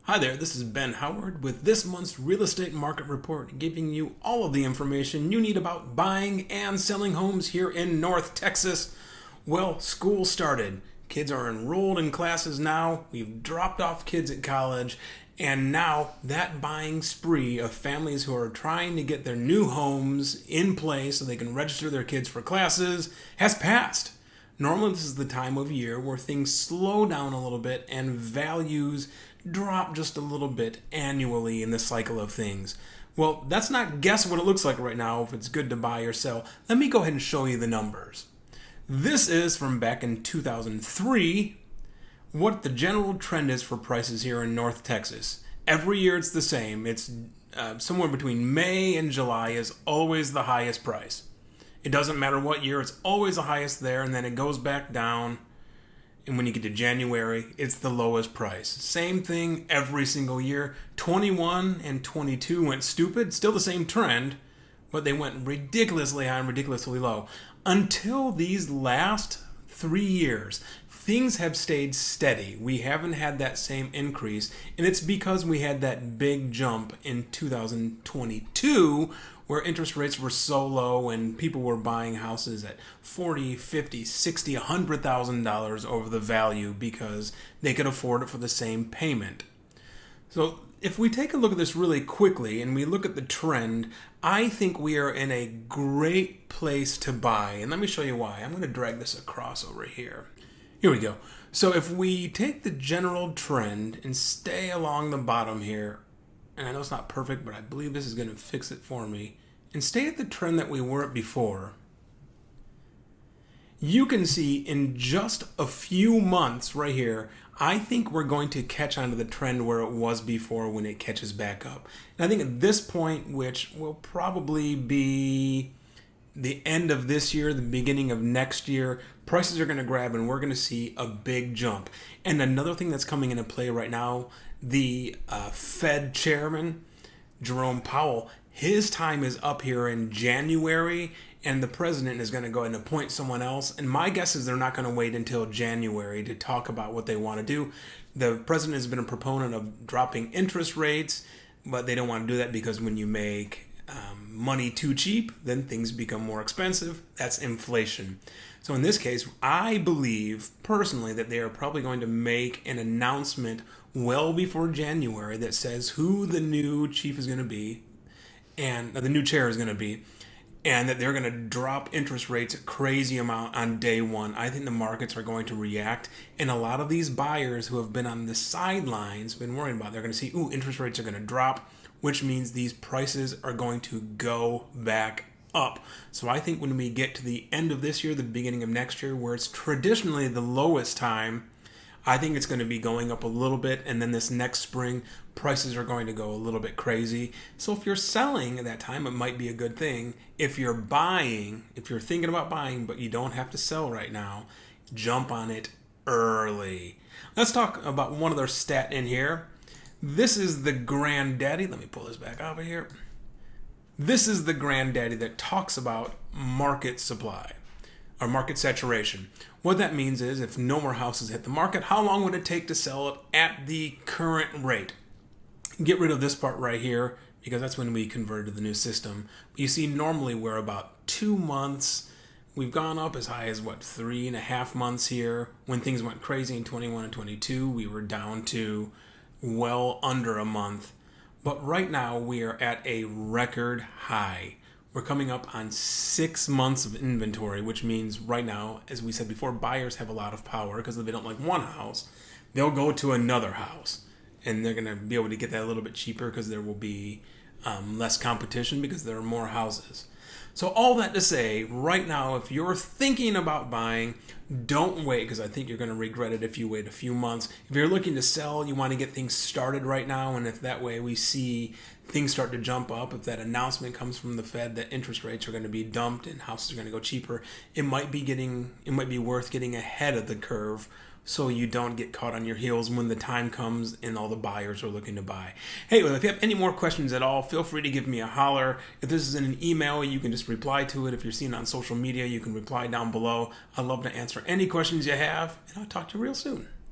Hi there, this is Ben Howard with this month's Real Estate Market Report, giving you all of the information you need about buying and selling homes here in North Texas. Well, school started. Kids are enrolled in classes now. We've dropped off kids at college. And now that buying spree of families who are trying to get their new homes in place so they can register their kids for classes has passed. Normally, this is the time of year where things slow down a little bit and values drop just a little bit annually in the cycle of things. Well, that's not guess what it looks like right now if it's good to buy or sell. Let me go ahead and show you the numbers. This is from back in 2003, what the general trend is for prices here in North Texas. Every year it's the same. It's somewhere between May and July is always the highest price. It doesn't matter what year, it's always the highest there, and then it goes back down. And when you get to January, it's the lowest price. Same thing every single year. 21 and 22 went stupid, still the same trend, but they went ridiculously high and ridiculously low. Until these last 3 years, things have stayed steady. We haven't had that same increase, and it's because we had that big jump in 2022 where interest rates were so low and people were buying houses at $40, $50, $60, $100,000 over the value because they could afford it for the same payment. So if we take a look at this really quickly and we look at the trend, I think we are in a great place to buy. And let me show you why. I'm going to drag this across over here. Here we go. So if we take the general trend and stay along the bottom here, and I know it's not perfect, but I believe this is going to fix it for me, and stay at the trend that we were at before, you can see in just a few months right here, I think we're going to catch on to the trend where it was before when it catches back up. And I think at this point, which will probably be the end of this year, the beginning of next year, prices are going to grab and we're going to see a big jump. And another thing that's coming into play right now, the Fed chairman, Jerome Powell, his time is up here in January, and the president is going to go ahead and appoint someone else. And my guess is they're not going to wait until January to talk about what they want to do. The president has been a proponent of dropping interest rates, but they don't want to do that because when you make money too cheap, then things become more expensive. That's inflation. So in this case, I believe personally that they are probably going to make an announcement well before January that says who the new chief is going to be and the new chair is going to be, and that they're going to drop interest rates a crazy amount on day one. I think the markets are going to react, and a lot of these buyers who have been on the sidelines, been worrying about, they're going to see, interest rates are going to drop, which means these prices are going to go back up. So I think when we get to the end of this year, the beginning of next year, where it's traditionally the lowest time, I think it's going to be going up a little bit, and then this next spring, prices are going to go a little bit crazy. So if you're selling at that time, it might be a good thing. If you're buying, if you're thinking about buying, but you don't have to sell right now, jump on it early. Let's talk about one other stat in here. This is the granddaddy. Let me pull this back over here. This is the granddaddy that talks about market supply or market saturation. What that means is if no more houses hit the market, how long would it take to sell it at the current rate? Get rid of this part right here because that's when we converted to the new system. But you see, normally we're about 2 months. We've gone up as high as 3.5 months here. When things went crazy in 21 and 22, we were down to well under a month. But right now we are at a record high. We're coming up on 6 months of inventory, which means right now, as we said before, buyers have a lot of power because if they don't like one house, they'll go to another house. And they're going to be able to get that a little bit cheaper because there will be less competition because there are more houses. So all that to say, right now, if you're thinking about buying, don't wait because I think you're going to regret it if you wait a few months. If you're looking to sell, you want to get things started right now, and if that way we see things start to jump up, if that announcement comes from the Fed that interest rates are going to be dumped and houses are going to go cheaper, it might be worth getting ahead of the curve so you don't get caught on your heels when the time comes and all the buyers are looking to buy. Hey, well, if you have any more questions at all, feel free to give me a holler. If this is in an email, you can just reply to it. If you're seeing it on social media, you can reply down below. I'd love to answer any questions you have, and I'll talk to you real soon.